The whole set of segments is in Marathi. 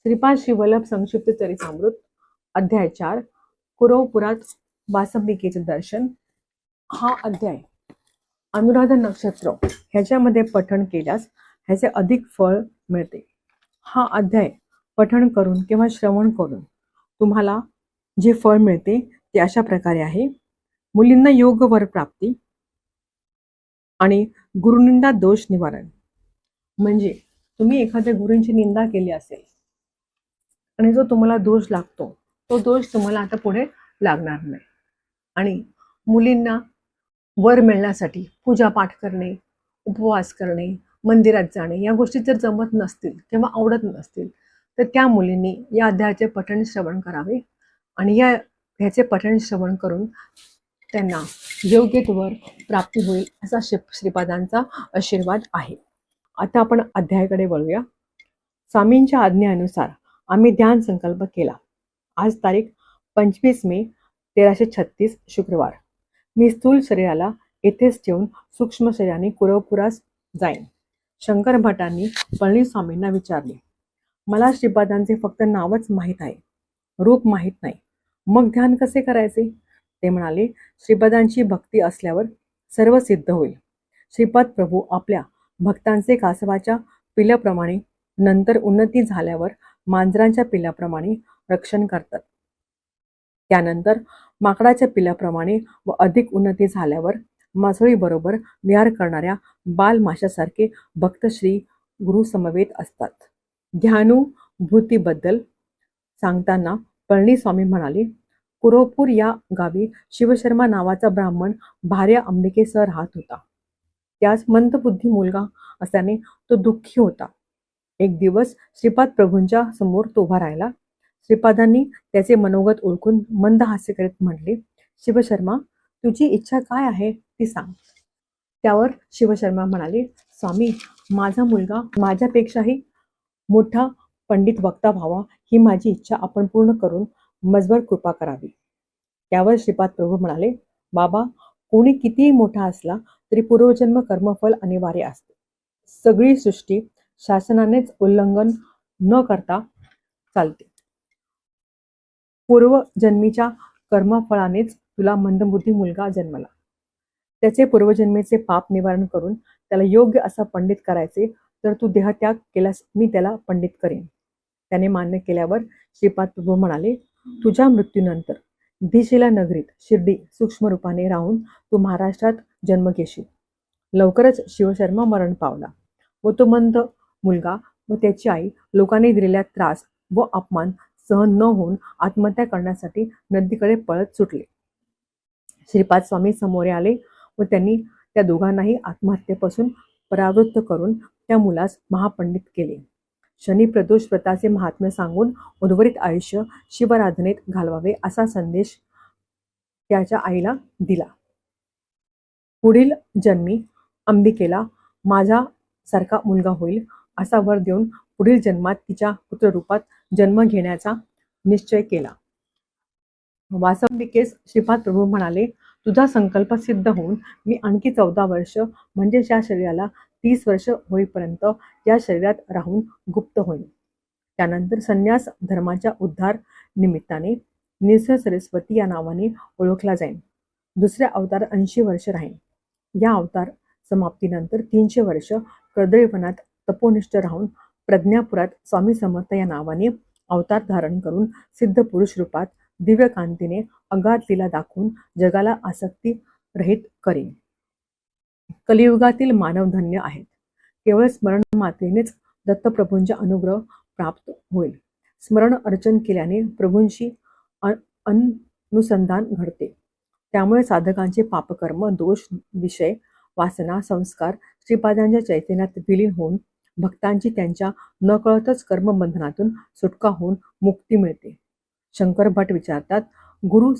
श्रीपाद श्रीवल्लभ संक्षिप्त चरितामृत अध्याय 4 कुरवपुरात वासंबिकेचे दर्शन। हा अध्याय अनुराधा नक्षत्र ह्याच्यामध्ये पठण केल्यास ह्याचे अधिक फळ मिळते। हा अध्याय पठण करून किंवा श्रवण करून तुम्हाला जे फळ मिळते ते अशा प्रकारे आहे। मुलींना योग्य वर प्राप्ती आणि गुरुनिंदा दोष निवारण। म्हणजे तुम्ही एखाद्या गुरूंची निंदा केली असेल आणि जो तुम्हाला दोष लागतो तो दोष तुम्हाला आता पुढे लागणार नाही। आणि मुलींना वर मिळण्यासाठी पूजा पाठ करणे, उपवास करणे, मंदिरात जाणे या गोष्टी जर जमत नसतील किंवा आवडत नसतील तर त्या मुलींनी या अध्यायाचे पठण श्रवण करावे आणि ह्याचे पठण श्रवण करून त्यांना योग्य वर प्राप्ती होईल असा श्रीपादांचा आशीर्वाद आहे। आता आपण अध्यायाकडे वळूया। स्वामींच्या आज्ञेनुसार आम्ही ध्यान संकल्प केला। आज तारीख 25 मे 1336 शुक्रवार। मी स्थूल शरीराला येथेच ठेवून सूक्ष्म शरीराने कुरवपुरास जाईन। शंकर भटांनी पळणी स्वामींना विचारले, मला श्रीपादांचे फक्त नावच माहीत आहे, रूप माहीत नाही, मग ध्यान कसे करायचे? ते म्हणाले, श्रीपादांची भक्ती असल्यावर सर्व सिद्ध होईल। श्रीपाद प्रभू आपल्या भक्तांचे कासवाच्या पिल्याप्रमाणे, नंतर उन्नती झाल्यावर मांजरांच्या पिल्याप्रमाणे रक्षण करतात। त्यानंतर माकडाच्या पिल्याप्रमाणे व अधिक उन्नती झाल्यावर मासोळी बरोबर विहार करणाऱ्या बालमाशासारखे भक्त श्री गुरु समवेत असतात। ध्यानुभूतीबद्दल सांगताना पळणी स्वामी म्हणाले, कुरवपूर या गावी शिवशर्मा नावाचा ब्राह्मण भार्या अंबिकेसह राहत होता। त्यास मंदबुद्धी मुलगा असल्याने तो दुःखी होता। एक दिवस श्रीपाद प्रभूंच्या समोर तो उभा राहिला। श्रीपादांनी त्याचे मनोगत ओळखून मंद हास्य करीत म्हटले, शिवशर्मा, तुझी इच्छा काय आहे ती सांग। त्यावर शिवशर्मा म्हणाले, स्वामी, माझा मुलगा माझ्यापेक्षाही मोठा पंडित वक्ता व्हावा ही माझी इच्छा आपण पूर्ण करून मजवर कृपा करावी। त्यावर श्रीपाद प्रभू म्हणाले, बाबा, कोणी कितीही मोठा असला तरी पूर्वजन्म कर्मफल अनिवार्य असते। सगळी सृष्टी शासनानेच उल्लंघन न करता चालते। पूर्वजन्मीच्या कर्मफळानेच तुला मंदबुद्धी मुलगा जन्मला। त्याचे पूर्वजन्मेचे पाप निवारण करून त्याला योग्य असा पंडित करायचे, तर तू देहत्याग केल्यास मी त्याला पंडित करेन। त्याने मान्य केल्यावर श्रीपाद प्रभू म्हणाले, तुझ्या मृत्यूनंतर दिशेला नगरीत शिर्डी सूक्ष्म रूपाने राहून तू महाराष्ट्रात जन्म घेशील। लवकरच शिवशर्मा मरण पावला व तो मंद मुलगा व त्याची आई लोकांनी दिलेल्या त्रास व अपमान सहन न होऊन आत्महत्या करण्यासाठी नदीकडे पळत सुटले। श्रीपाद स्वामी समोर आले व त्यांनी त्या दोघांनाही आत्महत्येपासून परावृत्त करून त्या मुलास महापंडित केले। शनी प्रदोष व्रताचे महात्म्य सांगून उर्वरित आयुष्य शिवाराधनेत घालवावे असा संदेश त्याच्या आईला दिला। पुढील जन्मी अंबिकेला माझा सारखा मुलगा होईल असा वर देऊन पुढील जन्मात तिच्या पुत्ररूपात जन्म घेण्याचा निश्चय केला। वासंबिकेस श्रीपाद प्रभू म्हणाले, तुझा संकल्प सिद्ध होऊन मी आणखी 14 वर्ष म्हणजे या शरीराला 30 वर्ष होईपर्यंत या शरीरात राहून गुप्त होईल। त्यानंतर संन्यास धर्माच्या उद्धार निमित्ताने निसर्ग सरस्वती या नावाने ओळखला जाईल। दुसऱ्या अवतार 80 वर्ष राहील। या अवतार समाप्तीनंतर 300 वर्ष कर्दळीवनात तपोनिष्ठ राहून प्रज्ञापुरात स्वामी समर्थ या नावाने अवतार धारण करून सिद्ध पुरुष रूपात दिव्य कांतीने अगाध लीला दाखवून जगाला आसक्ती रहित करीन। कलियुगातील मानव धन्य आहेत। केवळ स्मरण मात्रेनेच दत्तप्रभूंचा अनुग्रह प्राप्त होईल। स्मरण अर्चन केल्याने प्रभूंशी अनुसंधान घडते। त्यामुळे साधकांचे पापकर्म, दोष, विषय, वासना, संस्कार श्रीपादांच्या चैतन्यात विलीन होऊन भक्तांची त्यांच्या नकळतच कर्मबंधनातून सुटका होऊन मुक्ती मिळते। शंकर भट विचारतात, गुरु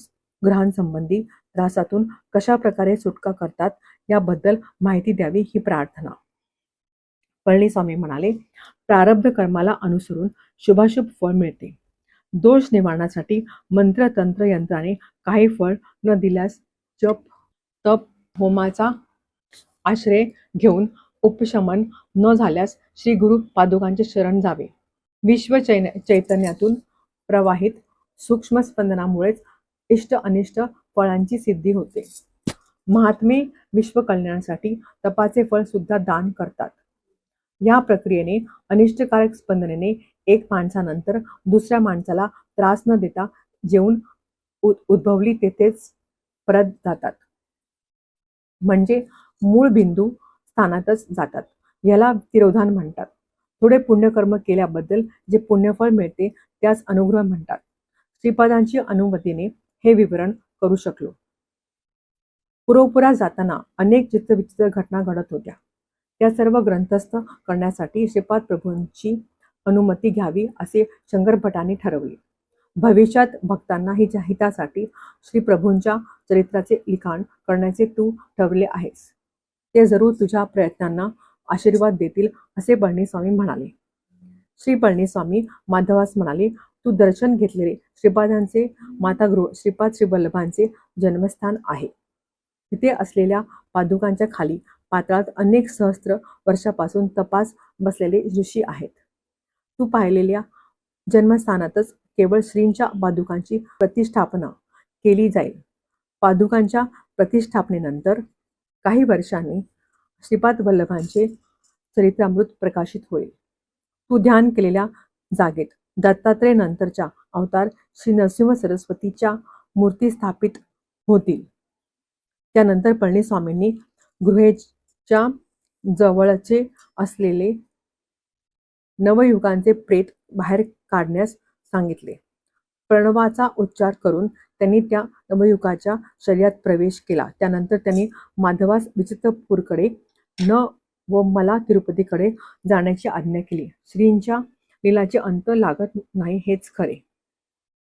ग्रहांसंबंधी त्रासातून कशा प्रकारे सुटका करतात याबद्दल माहिती द्यावी ही प्रार्थना। पळणी स्वामी म्हणाले, प्रारब्ध कर्माला अनुसरून शुभाशुभ फळ मिळते। दोष निवारणासाठी मंत्र तंत्र यंत्राने काही फळ न दिल्यास जप तप होमाचा आश्रय घेऊन उपशमन न झाल्यास श्री गुरु पादुकांचे शरण जावे। विश्व चैतन्यातून प्रवाहित सूक्ष्म स्पंदनामुळेच इष्ट अनिष्ट फळांची सिद्धी होते. महात्मे विश्व कल्याणासाठी तपाचे फळ सुद्धा दान करतात. या प्रक्रियेने अनिष्टकारक स्पंदनेने एक माणसानंतर दुसऱ्या माणसाला त्रास न देता जेवून उद्भवली तेथेच परत जातात, म्हणजे मूळ बिंदू स्थानातच जातात. याला तिरोधान म्हणतात. थोडे पुण्यकर्म केल्याबद्दल जे पुण्यफळ मिळते त्यास अनुग्रह म्हणतात. श्रीपादांची अनुमतीने हे विवरण करू शकलो. कुरोपुरात जाताना अनेक चित्रविचित्र घटना घडत होत्या. त्या सर्व ग्रंथस्थ करण्यासाठी श्रीपाद प्रभूंची अनुमती घ्यावी असे शंकर भटांनी ठरवले. भविष्यात भक्तांना हितासाठी श्री प्रभूंच्या चरित्राचे लिखाण करण्याचे तू ठरवले आहेस. ते जरूर तुझ्या प्रयत्नांना आशीर्वाद देतील असे पळणीस्वामी म्हणाले. श्री पळणीस्वामी माधवास म्हणाले, तू दर्शन घेतलेले श्रीपादांचे मातागृह श्रीपाद श्रीवल्लभांचे जन्मस्थान आहे. तिथे असलेल्या पादुकांच्या खाली पाताळात अनेक सहस्त्र वर्षापासून तपास बसलेले ऋषी आहेत. तू पाहिलेल्या जन्मस्थानातच केवळ श्रींच्या पादुकांची प्रतिष्ठापना केली जाईल. पादुकांच्या प्रतिष्ठापनेनंतर काही वर्षांनी श्रीपाद वल्लभांचे चरित्रामृत प्रकाशित होईल. तू ध्यान केलेल्या जागेत दत्तात्रय नंतरच्या अवतार श्री नरसिंह सरस्वतीच्या मूर्ती स्थापित होतील. त्यानंतर पळणीस्वामींनी गुहेच्या जवळचे असलेले नवयुगांचे प्रेत बाहेर काढण्यास सांगितले. प्रणवाचा उच्चार करून त्यांनी त्या नवयुगाच्या शरीरात प्रवेश केला. त्यानंतर त्यांनी माधवास विचित्रपूरकडे व मला तिरुपतीकडे जाण्याची आज्ञा केली. श्रींच्या लीलाचे अंत लागत नाही हेच खरे.